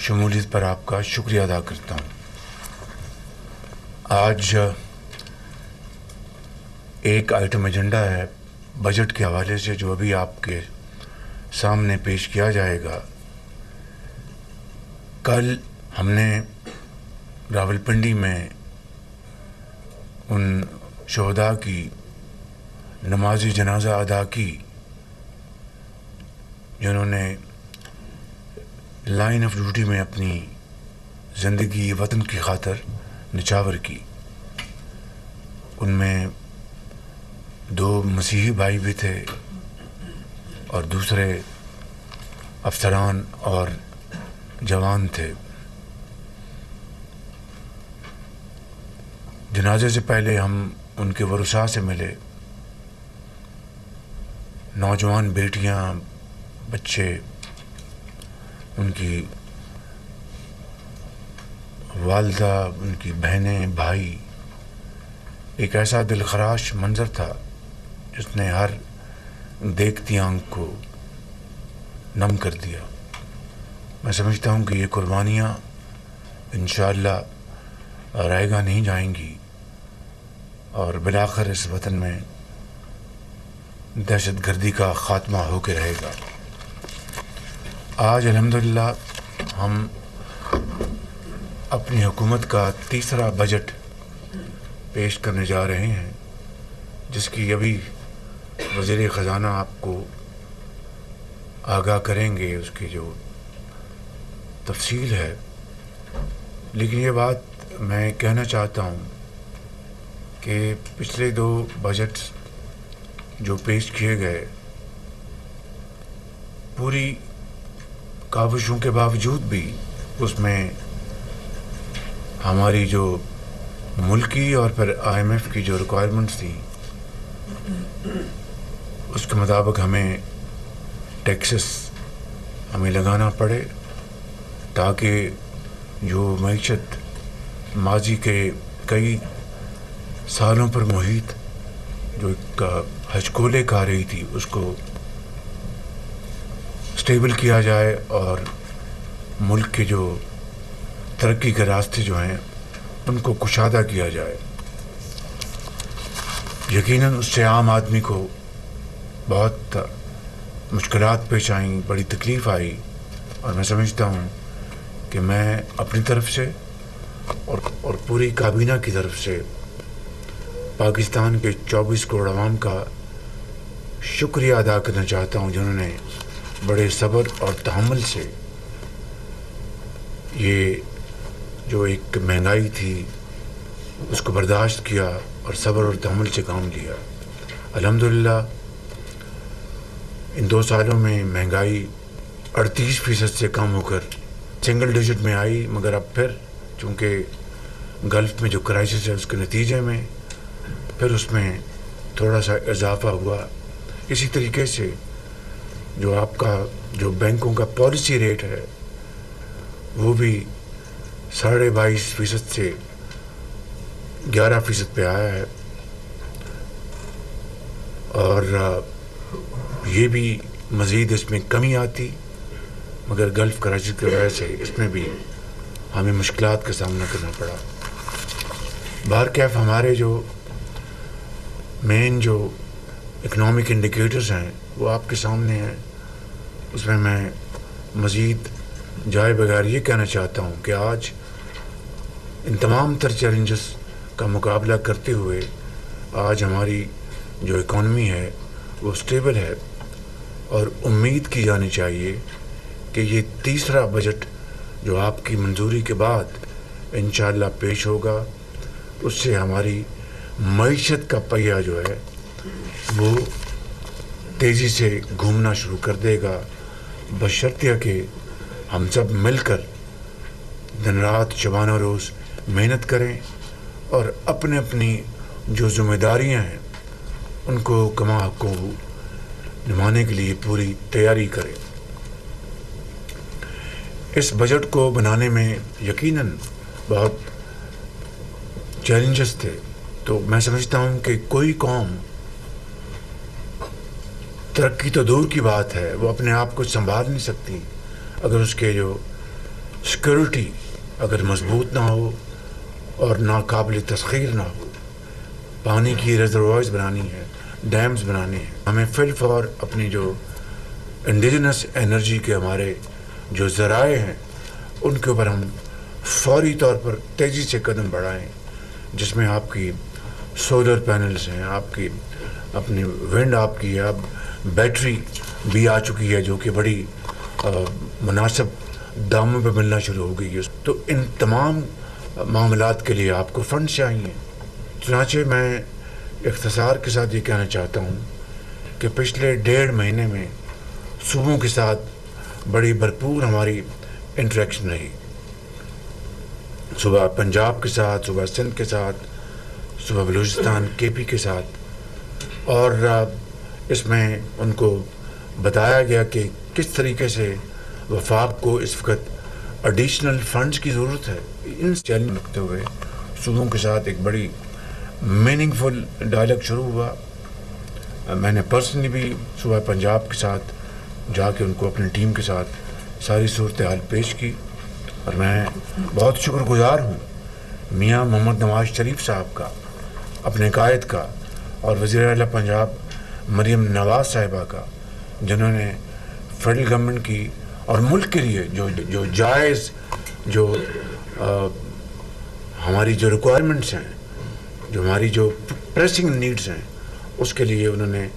شمولیت پر آپ کا شکریہ ادا کرتا ہوں۔ آج ایک آئٹم ایجنڈا ہے بجٹ کے حوالے سے جو ابھی آپ کے سامنے پیش کیا جائے گا۔ کل ہم نے راولپنڈی میں ان شہداء کی نماز جنازہ ادا کی جنہوں نے لائن آف ڈیوٹی میں اپنی زندگی وطن کی خاطر نچھاور کی۔ ان میں 2 مسیحی بھائی بھی تھے اور دوسرے افسران اور جوان تھے۔ جنازے سے پہلے ہم ان کے ورثاء سے ملے، نوجوان بیٹیاں، بچے، ان کی والدہ، ان کی بہنیں، بھائی۔ ایک ایسا دلخراش منظر تھا جس نے ہر دیکھتی آنکھ کو نم کر دیا۔ میں سمجھتا ہوں کہ یہ قربانیاں انشاءاللہ رائے گاہ نہیں جائیں گی اور بالآخر اس وطن میں دہشت گردی کا خاتمہ ہو کے رہے گا۔ آج الحمدللہ ہم اپنی حکومت کا تیسرا بجٹ پیش کرنے جا رہے ہیں، جس کی ابھی وزیر خزانہ آپ کو آگاہ کریں گے، اس کی جو تفصیل ہے۔ لیکن یہ بات میں کہنا چاہتا ہوں کہ پچھلے 2 بجٹس جو پیش کیے گئے، پوری کاوشوں کے باوجود بھی اس میں ہماری جو ملکی اور پھر IMF کی جو ریکوائرمنٹس تھی اس کے مطابق ہمیں ٹیکسز ہمیں لگانا پڑے تاکہ جو معیشت ماضی کے کئی سالوں پر محیط جو ایک ہچکولے کھا رہی تھی اس کو سٹیبل کیا جائے اور ملک کے جو ترقی کے راستے جو ہیں ان کو کشادہ کیا جائے۔ یقیناً اس سے عام آدمی کو بہت مشکلات پیش آئیں، بڑی تکلیف آئی، اور میں سمجھتا ہوں کہ میں اپنی طرف سے اور پوری کابینہ کی طرف سے پاکستان کے 24 کروڑ عوام کا شکریہ ادا کرنا چاہتا ہوں، جنہوں نے بڑے صبر اور تحمل سے یہ جو ایک مہنگائی تھی اس کو برداشت کیا اور صبر اور تحمل سے کام لیا۔ الحمدللہ ان 2 سالوں میں مہنگائی 38% سے کم ہو کر سنگل ڈیجٹ میں آئی، مگر اب پھر چونکہ گلف میں جو کرائسس ہے اس کے نتیجے میں پھر اس میں تھوڑا سا اضافہ ہوا۔ اسی طریقے سے جو آپ کا جو بینکوں کا پالیسی ریٹ ہے وہ بھی 22.5% سے 11% پہ آیا ہے، اور یہ بھی مزید اس میں کمی آتی، مگر گلف کرائسس کی وجہ سے اس میں بھی ہمیں مشکلات کا سامنا کرنا پڑا۔ بہرکیف ہمارے جو مین جو اکنامک انڈیکیٹرز ہیں وہ آپ کے سامنے ہیں۔ اس میں مزید جائے بغیر یہ کہنا چاہتا ہوں کہ آج ان تمام تر چیلنجز کا مقابلہ کرتے ہوئے آج ہماری جو اکانومی ہے وہ سٹیبل ہے، اور امید کی جانی چاہیے کہ یہ تیسرا بجٹ جو آپ کی منظوری کے بعد انشاءاللہ پیش ہوگا اس سے ہماری معیشت کا پہیہ جو ہے وہ تیزی سے گھومنا شروع کر دے گا، بشرطیہ کہ ہم سب مل کر دن رات شبانہ روز محنت کریں اور اپنے اپنی جو ذمہ داریاں ہیں ان کو کما حقوں نبھانے کے لیے پوری تیاری کریں۔ اس بجٹ کو بنانے میں یقیناً بہت چیلنجز تھے، تو میں سمجھتا ہوں کہ کوئی قوم ترقی تو دور کی بات ہے وہ اپنے آپ کو سنبھال نہیں سکتی اگر اس کے جو सिक्योरिटी अगर मजबूत ना हो और नाकाबिल तस्खीर ना हो, पानी की रिजर्वायर्स बनानी है, डैम्स बनाने हैं, हमें फिलफौर अपनी जो इंडिजिनस एनर्जी के हमारे जो ज़राए हैं उनके ऊपर हम फौरी तौर पर तेज़ी से कदम बढ़ाएं, जिसमें आपकी सोलर पैनल्स हैं, आपकी अपनी विंड आपकी है, अब बैटरी भी आ चुकी है जो कि बड़ी मुनासिब दामों पे मिलना शुरू हो गई है। तो इन तमाम मामलात के लिए आपको फ़ंड चाहिए। चुनांचे मैं इख्तिसार के साथ ये कहना चाहता हूँ कि पिछले 1.5 महीने में सूबों के साथ बड़ी भरपूर हमारी इंटरेक्शन रही। सुबह पंजाब के साथ, सुबह सिंध के साथ, सुबह बलूचिस्तान केपी के साथ, और इसमें उनको बताया गया कि किस तरीके से वफाक को इस वक्त एडिशनल फंड्स की ज़रूरत है। इन चैलेंज रखते हुए सूबों के साथ एक बड़ी मीनिंगफुल डायलॉग शुरू हुआ। मैंने पर्सनली भी सुबह पंजाब के साथ जाके उनको अपनी टीम के साथ सारी सूरत हाल पेश की, और मैं बहुत शुक्रगुजार हूँ मियाँ मोहम्मद नवाज शरीफ साहब का, अपने कायद का, और वज़ीर आला पंजाब मरीम नवाज साहिबा का, जिन्होंने फेडरल गवर्नमेंट की और मुल्क के लिए जो जायज़ जो हमारी जो रिक्वायरमेंट्स हैं, जो हमारी जो प्रेसिंग नीड्स हैं, उसके लिए उन्होंने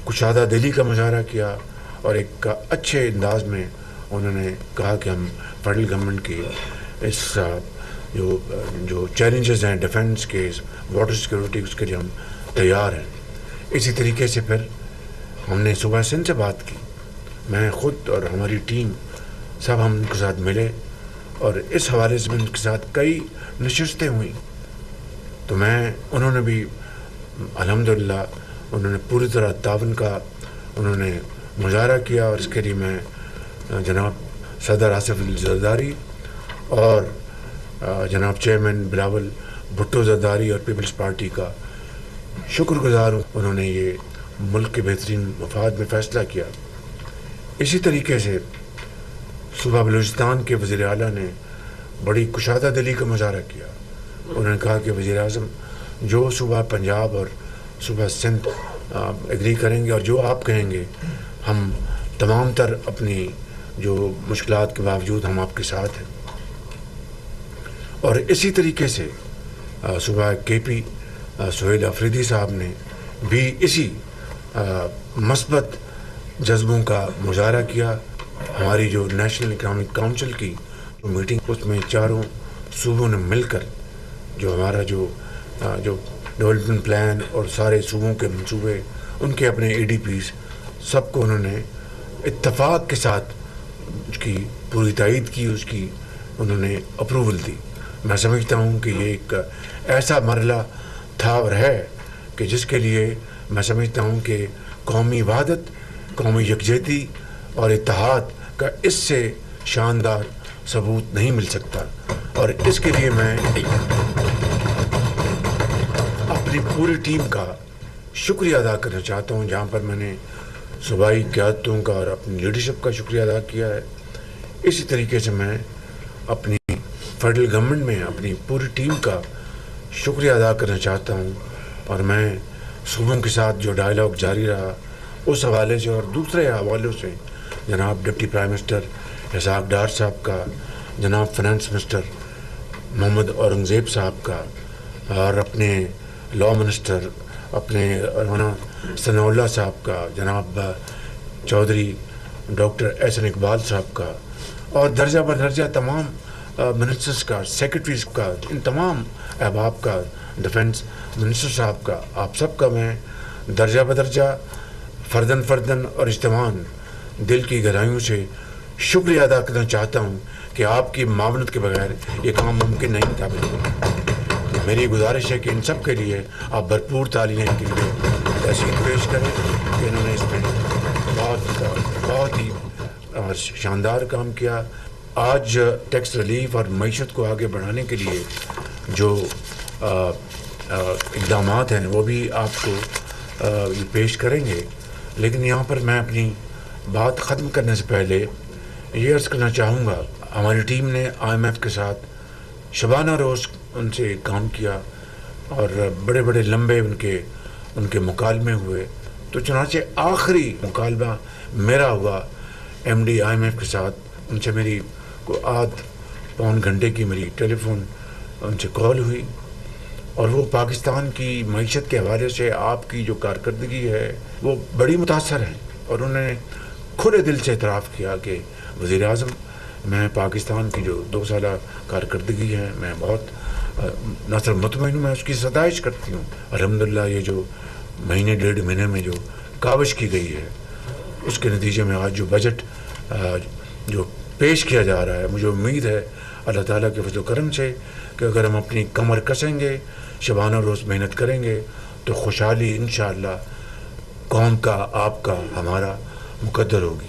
कुशादा दिली का मुजाहरा किया, और एक अच्छे अंदाज में उन्होंने कहा कि हम फेडरल गवर्नमेंट की इस जो चैलेंजेस हैं डिफेंस के, वाटर सिक्योरिटी, उसके लिए हम तैयार हैं। इसी तरीके से फिर हमने सुबह सिंध से बात की, मैं ख़ुद और हमारी टीम सब हम उनके साथ मिले, और इस हवाले से उनके साथ कई नशिस्तें हुई। तो उन्होंने भी अल्हम्दुलिल्लाह उन्होंने पूरी तरह तावन का उन्होंने मुजाहरा किया, और इसके लिए मैं जनाब सदर आसिफ अली जरदारी और जनाब चेयरमैन बिलावल भुट्टो जरदारी और पीपल्स पार्टी का शुक्रगुजार हूँ। उन्होंने ये मुल्क के बेहतरीन मफाद में फ़ैसला किया। इसी तरीके से सुबह बलूचिस्तान के वज़ीर आला ने बड़ी कुशादा दिली का मुजाहरा किया। उन्होंने कहा कि वज़ीर आज़म जो सुबह पंजाब और सुबह सिंध एग्री करेंगे और जो आप कहेंगे, हम तमाम तर अपनी जो मुश्किलात के बावजूद हम आपके साथ हैं। और इसी तरीके से सुबह केपी सुहेल अफरीदी साहब ने भी इसी मस्बत जज्बों का मुजाहरा किया। हमारी जो नेशनल इकनॉमिक काउंसिल की मीटिंग, उसमें चारों सूबों ने मिलकर जो हमारा जो डेवलपमेंट प्लान और सारे सूबों के मंसूबे, उनके अपने ADPs, सबको उन्होंने इत्तफाक के साथ उसकी पूरी तायीद की, उसकी उन्होंने अप्रूवल दी। मैं समझता हूँ कि ये एक ऐसा मरला था और है कि जिसके लिए मैं समझता हूँ कि कौमी वहादत, कौमी यकजहती और इत्तेहाद का इससे शानदार सबूत नहीं मिल सकता। और इसके लिए मैं अपनी पूरी टीम का शुक्रिया अदा करना चाहता हूँ, जहाँ पर मैंने सूबाई क़यादतों का और अपनी लीडरशिप का शुक्रिया अदा किया है। इसी तरीके से मैं अपनी फेडरल गवर्नमेंट में अपनी पूरी टीम का शुक्रिया अदा करना चाहता हूँ। और मैं सूबों के साथ जो डायलॉग जारी रहा, उस हवाले से और दूसरे हवालों से जनाब डिप्टी प्राइम मिनिस्टर इसहाक डार साहब का, जनाब फाइनेंस मिनिस्टर मोहम्मद औरंगज़ेब साहब का, और अपने लॉ मिनिस्टर अपने राना सनाउल्लाह साहब का, जनाब चौधरी डॉक्टर एहसन इकबाल साहब का, और दर्जा बर दर्जा तमाम मिनिस्टर्स का, सेक्रेटरीज का, इन तमाम अहबाब का, डिफेंस मिनिस्टर साहब का, आप सब का मैं दर्जा बदर्जा, फ़र्दन फ़र्दन और इज्तिमान दिल की गहराइयों से शुक्रिया अदा करना चाहता हूँ कि आपकी मावनत के बगैर ये काम मुमकिन नहीं था। बिल्कुल मेरी गुजारिश है कि इन सब के लिए आप भरपूर तालीमें के लिए तहसीन पेश करें कि इन्होंने इसमें बहुत ही शानदार काम किया। आज टैक्स रिलीफ और मईशत को आगे बढ़ाने के लिए जो इक़दामात हैं वो भी आपको ये पेश करेंगे। लेकिन यहाँ पर मैं अपनी बात ख़त्म करने से पहले ये अर्ज़ करना चाहूँगा, ہماری ٹیم نے IMF کے ساتھ شبانہ روز ان سے کام کیا اور بڑے بڑے لمبے ان کے مکالمے ہوئے. تو چنانچہ آخری مکالمہ میرا ہوا MD IMF کے ساتھ. ان سے میری کو آدھ پون گھنٹے کی میری ٹیلی فون ان سے کال ہوئی اور وہ پاکستان کی معیشت کے حوالے سے آپ کی جو کارکردگی ہے وہ بڑی متاثر ہیں. اور انہوں نے کھلے دل سے اعتراف کیا کہ وزیر اعظم میں پاکستان کی جو 2 سالہ کارکردگی ہے میں بہت نہ صرف مطمئن ہوں، میں اس کی ستائش کرتی ہوں. الحمدللہ یہ جو مہینے 1.5 مہینے میں جو کاوش کی گئی ہے اس کے نتیجے میں آج جو بجٹ جو پیش کیا جا رہا ہے، مجھے امید ہے اللہ تعالیٰ کے فضل و کرم سے کہ اگر ہم اپنی کمر کسیں گے، شبانہ روز محنت کریں گے تو خوشحالی انشاءاللہ قوم کا، آپ کا، ہمارا مقدر ہوگی.